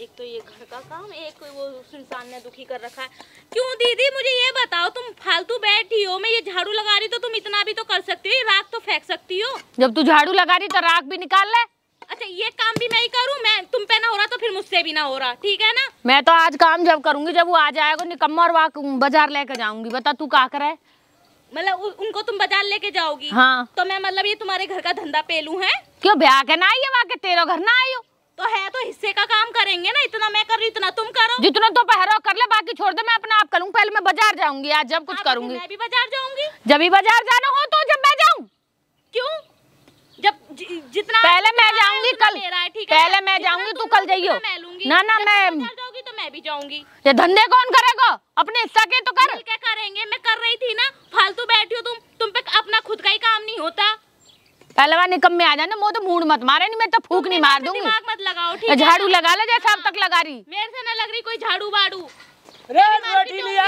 एक तो ये घर का काम, एक वो इंसान ने दुखी कर रखा है। क्यों दीदी मुझे ये बताओ, तुम फालतू बैठी हो, मैं ये झाड़ू लगा रही तो तुम इतना भी तो कर सकती हो, राख तो फेंक सकती हो। जब तू झाड़ू लगा रही तो राख भी निकाल ले। अच्छा ये काम भी मैं ही करूं? मैं तुम पे ना हो रहा तो फिर मुझसे भी ना हो रहा, ठीक है ना? मैं तो आज काम जब करूंगी जब वो आ जाएगा निकम्मा और बाजार लेके जाऊंगी। बता तू क्या करे? मतलब उनको तुम बाजार लेके जाओगी? हाँ। तो मैं मतलब ये तुम्हारे घर का धंधा पेलू है? क्यों ब्याह के ना आई है वाके तेरा घर ना आई हो? तो है तो हिस्से का काम करेंगे ना, इतना मैं कर रही इतना तुम करो। जितना तो पहरो कर ले, बाकी छोड़ दे, मैं अपना आप करूँ। पहले मैं बाजार जाऊंगी आज, जब कुछ करूंगी। मैं भी बाजार जाऊंगी। जब भी बाजार जाना हो तो जब मैं जाऊँ। क्यों? जब जितना पहले मैं जाऊंगी कल, पहले मैं जाऊंगी तू कल जाइयो। ना ना मैं जाऊंगी तो मैं भी जाऊंगी। ये धंधे कौन करेगा? अपने हिस्सा के तो कर। क्या करेंगे? मैं कर रही थी ना, फालतू बैठी हो तुम पे अपना खुद का ही काम नहीं होता। पहलवा निकम्मे आ जाने, मुंह तो मूड मत मारे, नहीं मैं तो फूक नहीं मार दूंगी। दिमाग मत लगाओ, ठीक है? झाड़ू लगा ले जैसे अब तक लगा रही। मेरे से ना लग रही कोई झाड़ू बाड़ू। रोटी लिया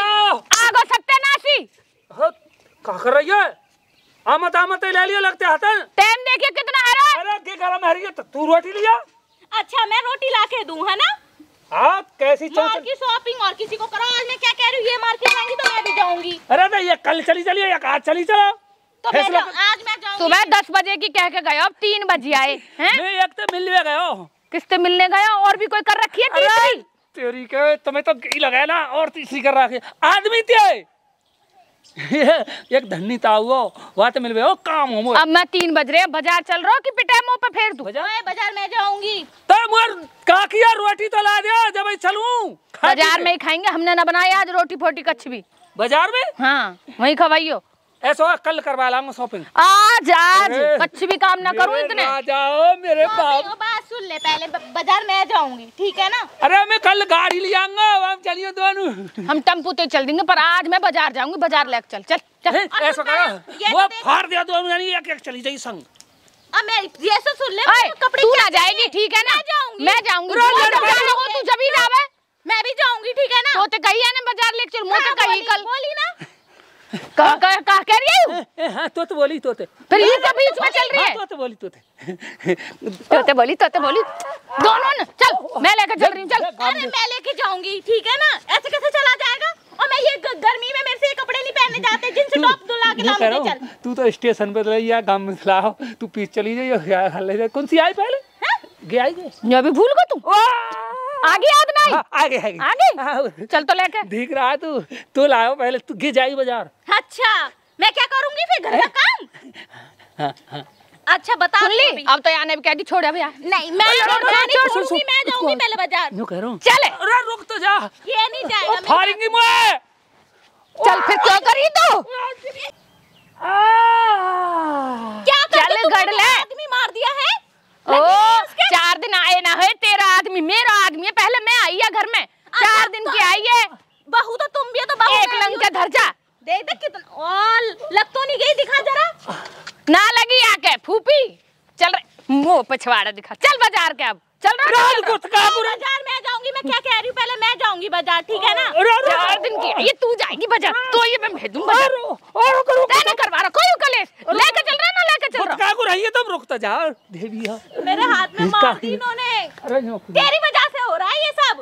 आगो सत्यानाशी का कर रही है? आमत आमत ले लियो लगते हाथन। टाइम देखिए कितना है रे। अरे के गरम है तो तू रोटी लिया। अच्छा मैं रोटी लाके दूं, है ना? हाँ कैसी मार की शॉपिंग और किसी को करो। आज मैं क्या कह रही हूँ, ये मार्केट जाएंगी तो मैं भी जाऊंगी। अरे नहीं ये कल चली चलिए या आज चली चलो तो मैं आज मैं जाऊंगी। सुबह 10 बजे की कह के गए, अब 3 बजे आए हैं। मैं एक तो मिलने गया। किससे मिलने गया? और भी कोई कर रखी है तीसरी? तेरी के तुम्हें तो घी लगाया ना और तीसरी कर रखी आदमी थे। एक धन्नी था वो वहाँ तो मिल गए हो काम हो। अब मैं 3 बज रहे बाजार चल रहा हूँ कि पिटाई मुँह पे फेर दूं? बाजार में जाऊंगी तो मोर का किया रोटी तो ला दिया जब चलूं। बाजार में ही खाएंगे, हमने ना बनाया आज रोटी फोटी कच्छ भी। बाजार में? हाँ वही खवाइयो। ऐसा कल करवा लाऊंगा शॉपिंग। आज कच्छ भी काम ना करूँ इतने। आ जाओ मेरे बाप। बात सुन ले पहले, बाजार में जाऊंगी, ठीक है ना? अरे मैं कल गाड़ी ले आऊंगा, हम चलिए दोनों। हम टेम्पू तो चल देंगे, पर आज मैं बाजार जाऊंगी। बाजार लेकर चल चल चल। ऐसा करो वो फाड़ दिया दोनों यानी एक चली जाई संग। अब मैं ये सब सुन ले, कपड़े तू ना जाएगी, ठीक है ना? मैं जाऊंगी। तू जब ही जावे मैं भी जाऊंगी, ठीक है ना? तो कही है ना बाजार लेकर चल। मुझे कही कल बोली ना कह कह रही है। हां तो बोली तो फिर ये सब बीच में चल रही है। तो बोली तो बोली दोनों ने। चल मैं लेकर चल रही हूं, चल। अरे मैं लेके जाऊंगी, ठीक है ना? ऐसे कैसे चला जाएगा? और मैं ये गर्मी में मेरे से ये कपड़े नहीं पहनने जाते जिनसे टॉप दुला के लाऊंगी। चल तू तो स्टेशन पे रही है, गांव में लाओ तू पीछे चली जाइए। कौन सी आई पहले? गया आई ये अभी भूल गया तू? आगे याद नहीं? आगे चल तो लेके दिख रहा है तू लाओ पहले, तू गिर जाएगी बाजार। अच्छा मैं क्या करूंगी फिर, घर का काम? अच्छा बता ली। अब तो याने भी कह दी छोड़। अब यार नहीं मैं छोड़ूंगी, मैं जाऊंगी पहले बाजार। यूं कह रहा हूं चले। अरे रुक तो जा, ये नहीं जाएगा। फाड़ेंगी मुझे। चल फिर क्या करी तू? क्या चल गड़ ले। आदमी मार दिया है। ओ 4 दिन आए ना है तेरा आदमी, मेरा आदमी है। पहले मैं आई है घर में, 4 दिन की आई है। बहू तो तुम भी है, तो बहू एक लंग के धर जा। देख देख कितना और लग तो नहीं गई, दिखा जरा। ना लगी आके फूफी। चल रहे मुंह पिछवाड़ा दिखा। चल बाजार के अब चल रहा है। बाजार में जाऊंगी। मैं क्या कह रही हूँ, पहले मैं जाऊंगी बाजार, ठीक है ना? 4 दिन की ये तू जाएगी बाजार, तो ये मैं भेज दूं बाजार। ना करवा रहा कोई कलेश। लेके चल रहा ना लेके चल रहा। का को रही है तुम रुक तो जा देविया। मेरे हाथ में मार दी इन्होंने, तेरी वजह से हो रहा है ये सब।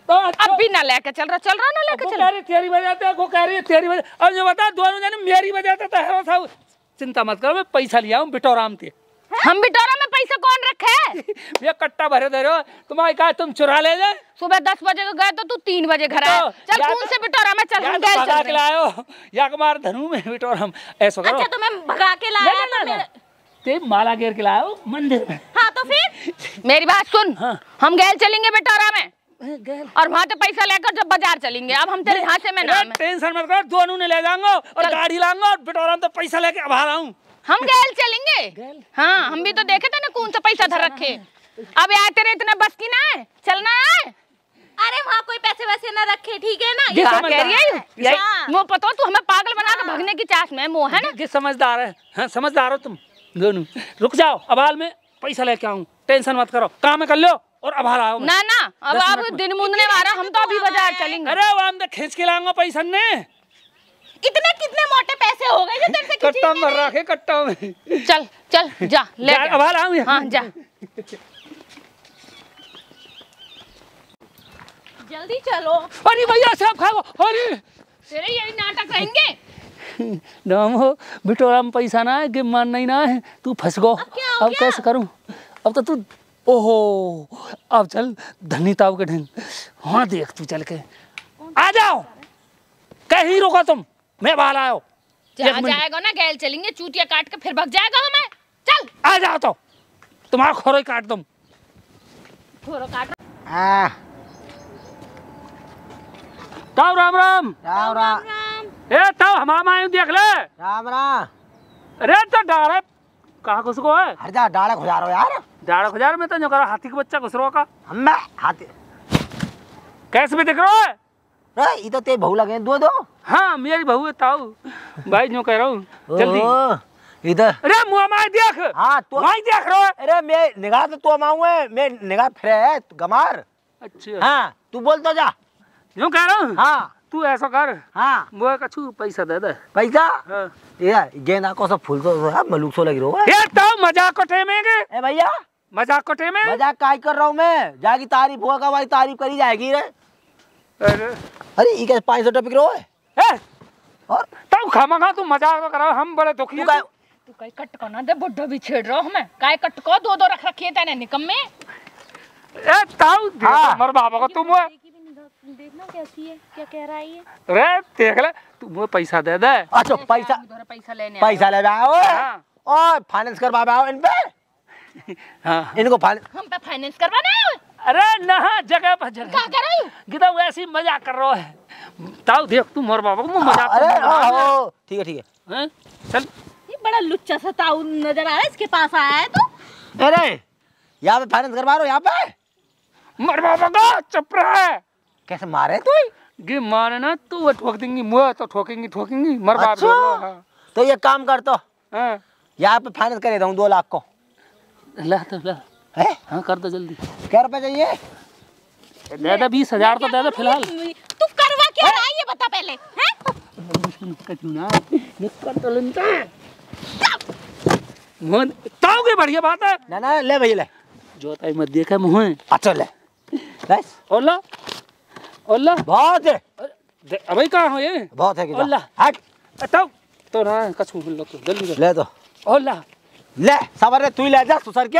अब भी ना लेके चल रहा ना लेके चल रहा। तेरी वजह से को कह रही है तेरी वजह। अब ये बता दोनों जने मेरी वजह से तो है सब। चिंता मत करो, मैं पैसा लिया हूं बिटोराम से। हम बिटोरा में पैसा कौन रखे? ये कट्टा भरे दे रहे हो तुम्हारी, कहा तुम चुरा ले जाए। सुबह 10 बजे को गए तो तू 3 बजे घर आया। चल कौन से बिटोरा में चल। हम गए चल के लायो या कुमार धनु में बिटोराम। ऐसा करो। अच्छा तो मैं भगा के लाया तो ते माला घेर के लाओ मंदिर में। हाँ तो फिर मेरी बात सुन। हाँ। हम गए चलेंगे बिटोरा में और वहाँ से पैसा लेकर जब बाजार चलेंगे। अब हम तेरे हाथ से में नाम है। टेंशन मत कर, दोनों ने ले जाऊंगा और गाड़ी लाऊंगा और बिटोराम तो पैसा लेके अब आ रहा हूँ। हम गैल चलेंगे। हाँ हम भी तो देखे थे ना कौन सा पैसा धर रखे। अब यार तेरे इतने बस की ना है, चलना है। अरे वहाँ कोई पैसे वैसे न रखे, ठीक है ना? ये कह रही है वो पता तू हमें पागल बना के भगने की चास में मोह है ना। ये समझदार है। हाँ समझदार हो तुम दोनों। रुक जाओ, अबाल में पैसा लेके आऊँ, टेंशन मत करो, काम कर लो और अबाल आओ। ना ना अब आप दिन मुंदने मारा, हम तो अभी बाजार चलेंगे। अरे वो हम तो खींच के लाऊंगा पैसा ने। इतने कितने मोटे पैसे हो गए जो तेरे से कट्टा में रखे, कट्टा में। चल चल जा ले अबाल आऊँ। हाँ जा। जल्दी चलो। अरे भैया सब खाओ। अरे तेरे यही नाटक रहेंगे। नाम हो बिटोरा में पैसा ना है, गेम मान नहीं ना है, तू फंस गो। अब कैसे करूं? अब तो तू ओहो, अब चल धनी ताऊ के ढंग। हाँ देख तू चल के आ जाओ। कहीं रोको तुम, मैं बाहर आयो। जाएगा ना गैल चलेंगे, चूतिया काट के फिर भग जाएगा हमें। चल आ जाओ तो तुम्हारा खोरो ही काट दूं। खोरो काट। ताऊ राम राम। राम राम ए ताऊ हमारा मायू देख ले। राम राम। अरे तो डाले कहाँ घुस गो है? हट जा, डाला खुजा रहो यार। डाड़ा खुजार में तो जो करा हाथी के बच्चा घुस रहा का। हम हाथी कैसे भी दिख रहा है? रे ये तो ते बहू लगे दो दो। हाँ मेरी बहू है ताऊ। भाई जो कह रहा हूँ जल्दी इधर। अरे मुँह माय देख। हाँ तो माय देख रहा है। अरे मैं निगाह तो माऊ है, मैं निगाह फिरे है गमार। अच्छा हाँ तू बोल तो जा। जो कह रहा हूँ हाँ तू ऐसा कर, हाँ मुझे कछु पैसा दे दे। पैसा हाँ। ये गेंदा को सब फूल तो है, मलूक सो लगी रहो है। ये ताऊ मजाक को टेमेंगे। ए भैया मजाक को टेमे। मजाक काय कर रहा हूँ मैं, जाकी तारीफ होगा भाई, तारीफ करी जाएगी रे। अरे ये क्या 500 टपिक पिक रहो है? और ताऊ खामा तू मजाक करो, हम बड़े दुखी हैं। तू कहीं कट को ना दे, बुड्ढो भी छेड़ रहो हमें। काय कट को दो दो रख रखी है तेने निकम्मे। ए ताऊ हाँ। मर बाबा को तुम देखना कैसी है, क्या कह रहा है ये। रे देख ले तू मुझे पैसा दे दे। अच्छा पैसा पैसा लेने पैसा ले आओ हाँ। और फाइनेंस करवा आओ इन पे। हाँ। इनको फाइनेंस हम पे फाइनेंस करवाना है। अरे ना जगह पर जगह क्या कर रही हो? गिदा वैसे ही मजाक कर रहा है। ताऊ देख तू मोर बाबा को मजाक कर अरे रहा है। हो ठीक है हैं? चल ये बड़ा लुच्चा सा ताऊ नजर आ रहा है, इसके पास आया है तो। अरे यहाँ पे फाइनेंस करवा रहे हो यहाँ पे। मोर बाबा का चुप रहा है। कैसे मारे तू? गे मारे ना तू वो ठोक देंगी, मुँह तो ठोकेंगी मर बाप। अच्छा तो ये काम कर तो हाँ यहाँ पे फाइनेंस कर देता हूँ 2 लाख को। ला तो ला। है हाँ कर दो जल्दी। क्या रुपए चाहिए? दे दे 20,000 तो दे दे फिलहाल। तू करवा क्या रहा है ये बता पहले, हैं? कर तो लेता है। मोहन ताऊ के बढ़िया बात है। ना ना ले भैया ले। जो ताई मत देखा मुँह। अच्छा ले बस। ओला ओला बहुत है, अबे कहाँ हो ये? बहुत है ओला हट ताऊ तो ना कछु लो तो जल्दी ले तो ओला। ले सबर तू ही ले जा सुसर के।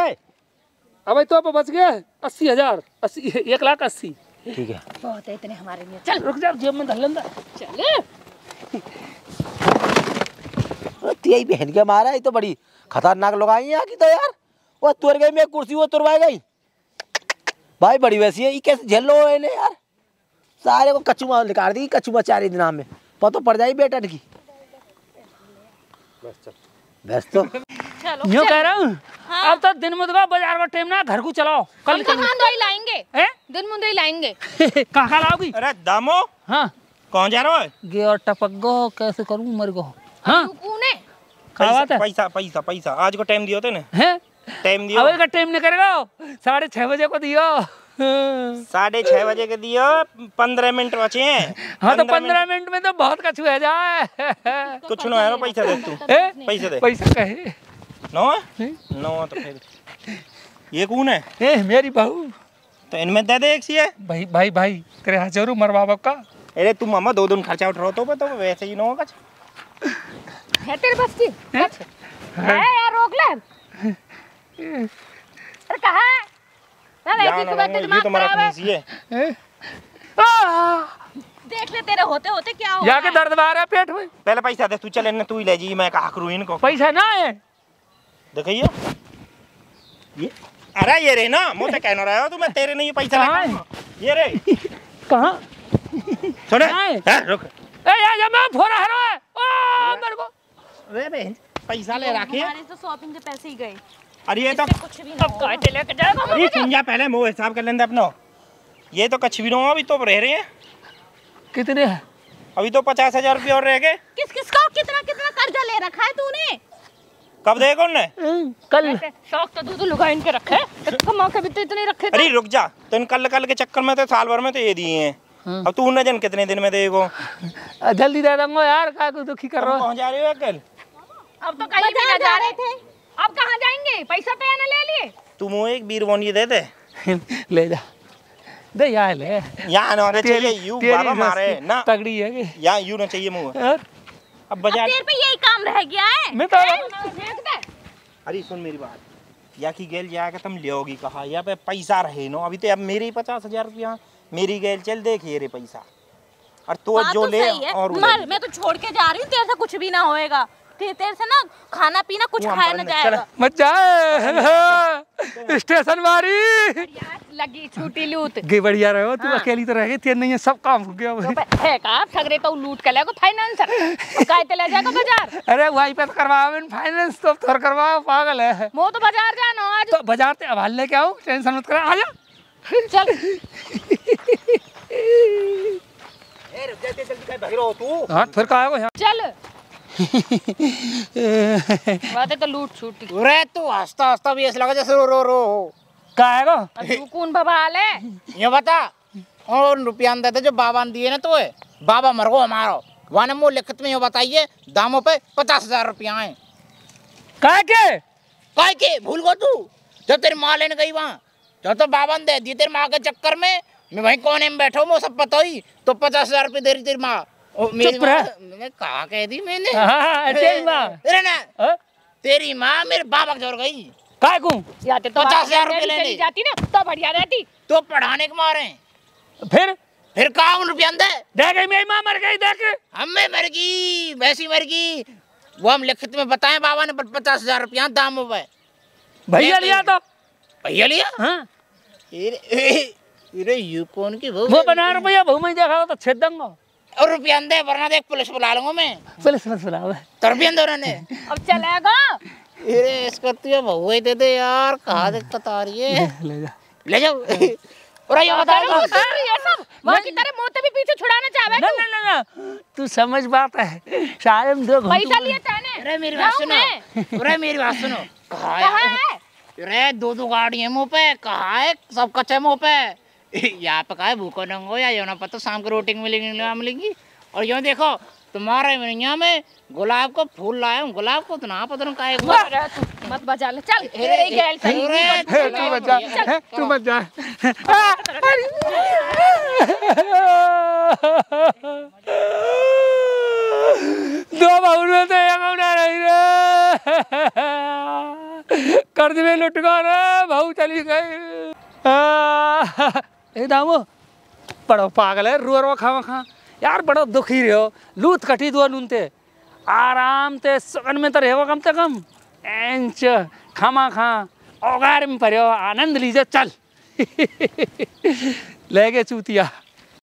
अबे तो बच गया 80,000 1,80,000। ठीक है बहुत है इतने हमारे लिए। चल रुक जा जेब में धर लेंदा। चल तेरी बहन के मारा, ये तो बड़ी खतरनाक लोग आई यहाँ की तो यार। वो तुर गई मैं कुर्सी, वो तुरवाई गई भाई, बड़ी वैसी है। ये कैसे झेल लो इन्हें यार, सारे को कचुमा निकाल दी, कचुमा 4 दिन में पतो पड़ जाए बेटा की। बस तो चलो यूँ कह रहा हूँ। अब तो दिन में बाजार का टाइम ना, घर को चलाओ कल कहाँ दवाई लाएंगे? हैं? दिन मुंदे लाएंगे। कहाँ लाओगी? अरे दामो हाँ कौन जा रहा है? गे और टपक गो, कैसे करूँ मर गो। हाँ कौन है? क्या बात है? पैसा पैसा पैसा आज को टाइम दियो थे ना, हैं? टाइम दियो। अबे का टाइम नहीं करेगा, 6:30 बजे को दियो। 6:30 बजे के दियो, 15 मिनट बचे हैं। हाँ तो 15 मिनट में तो बहुत कछु है जाए। कुछ ना है, पैसा दे तू। पैसा दे। पैसा कहे नो है? नो है तो फिर ये कौन है? ए मेरी बहू। तो इनमें दे दे एक सी है। भाई भाई भाई तेरे हाथ जरूर मर बाबा का। अरे तू मामा 2 दिन खर्चा उठ रहा तो वैसे ही नो कुछ है तेरे बस की? है यार रोक ले। अरे कहाँ है? ना ऐसी सुबह तेरे ये दिमाग तो मेरा खराब है। अपनी सी है। देख ले तेरे होते होते क्या हो जाके दर्द आ रहा है पेट में। पहले पैसा दे, तू चल इन्हें तू ही ले जी, मैं कहा करूँ इनको। पैसा ना है देखिए ये, अरे ये रे ना मुझे कहना रहा हो तू, मैं तेरे नहीं पैसा कहाँ लेगा ये रे। कहाँ? सुने कहाँ रुक। ए यार जब मैं फोन आ रहा है ओ मेरे को। अरे बहन पैसा ले रखे। हमारे तो शॉपिंग के पैसे ही गए। अरे ये तो कुछ भी ना अब काटे लेके जाएगा। अरे सुन जा, पहले मुँह हिसाब कर लेंगे अपना। ये तो कछ भी ना हो, अभी तो रह रहे हैं। कितने है? अभी तो 50,000 रुपये और रह गए। किस किस को कितना कितना कर्जा ले रखा है तूने? कब देगा उनने? कल। शौक तो दूध लुगा इनके रखे, कमा के भी तो इतने रखे थे। अरे रुक जा, तो इन कल के चक्कर में तो साल भर में तो ये दिए हैं। अब तू उन्हें जन कितने दिन में देगो? जल्दी दे दूंगा यार, का को दुखी कर रहा हो। पहुँच जा रहे हो कल? अब तो कहीं भी ना जा रहे थे। अब कहाँ जाएंगे? पैसा तो यहाँ ले लिए। तू मुँह एक बीरबोनी दे दे। ले जा दे यहाँ ले यहाँ ना रे चाहिए यू बाबा मारे ना तगड़ी है कि यहाँ यू ना चाहिए मुँह यार अब बाजार तेरे पे यही काम रह गया है। मैं तो अरे सुन मेरी बात या की गेल जाके तुम लियोगी कहा या पे पैसा रहे नो अभी तो अब मेरे ही 50,000 रुपया मेरी गेल चल देखिए रे पैसा और तो बात जो तो ले सही है। और मर मैं तो छोड़ के जा रही हूँ, तेरे से कुछ भी ना होएगा। तेरे से ना खाना पीना कुछ वो हम खाया पर ना नहीं, जाएगा। मत जा स्टेशन मारी लगी छूटी लूट गे बढ़िया रहो तू अकेली तो रह गई तेरे नहीं है सब काम हो गया भाई। है का ठगरे तो लूट के लेगो फाइनेंसर काय ते ले जाएगा बाजार। अरे वहीं पे तो करवाओ फाइनेंस तो थोड़ा करवाओ पागल है मो तो बाजार जानो आज तो बाजार से अब लेके आओ टेंशन मत कर आ जा चल। ए रुक जा जल्दी काय भाग रहो तू हाँ फिर कहा यहाँ चल बातें तो लूट छूटी। रे तू हंसता हंसता भी ऐसा लगा जैसे रो रो रो कहा है गो अब तू कौन बवाल है। ये बता और रुपया दे जो बाबा ने दिए ना तो बाबा मर गो हमारा वाने मुँह लिखत में ये बताइए दामों पे 50,000 रुपया है कहा के काय के भूल गो तू जब तेरी माँ लेने गई वहाँ जब तो बाबा ने दे दी तेरी माँ के चक्कर में मैं वहीं कोने में बैठा हूँ वो सब पता ही तो 50,000 रुपये दे रही तेरी माँ मेरी चुप रह। मैं कहा कह दी मैंने हाँ तेरी माँ अरे ना हाँ? तेरी माँ मेरे बाबा के जोड़ गई काय को याते तो 50,000 रुपये चली लेने जाती ना तो बढ़िया रहती। तो पढ़ाने के मारे फिर कहा उन रुपया दे देख गई मेरी माँ मर गई देख हमें मर गई वैसी मर गई वो हम लिखित में बताएं बाबा ने 50,000 रुपया दाम पे भैया लिया तो भैया लिया हाँ अरे यू कौन की वो बना रुपया बहु में देखा तो छेद दूंगा और रुपया दे वरना देख पुलिस बुला लूंगा मैं पुलिस मत बुलाओ तो रुपया दे उन्होंने अब चलेगा अरे इसका तो बहु ही दे दे यार कहाँ दिक्कत आ रही है ले जा ले जाओ और ये बता ये सब माँ की तरह मोते भी पीछे छुड़ाना चाहे ना ना ना ना तू समझ बात है शायद दो पैसा लिए तेने। अरे मेरी बात सुनो अरे मेरी बात सुनो कहाँ है अरे दो गाड़ी है मुँह पे कहाँ है सब कच्चे मुँह पे यहाँ पे कहा है भूखो नंगो या यो ना पता शाम को रोटी मिलेंगी और यो देखो तुम्हारे यहाँ में गुलाब का फूल लाया हूँ गुलाब को तो ना पता नहीं काहे मत बजा ले चल तेरे ही गैल सही। तू मत जा तू मत जा दो बहु में तो एक उड़ा रही रे कर्ज में लुट गया रे बहु चली गई ए दामो बड़ो पागल है रो खावा खा यार बड़ो दुखी रहो लूट कटी दो नूनते आराम ते सगन में तो रहो कम से कम एंच खामा खा औगार में पड़ो आनंद लीजिए चल ले गए चूतिया।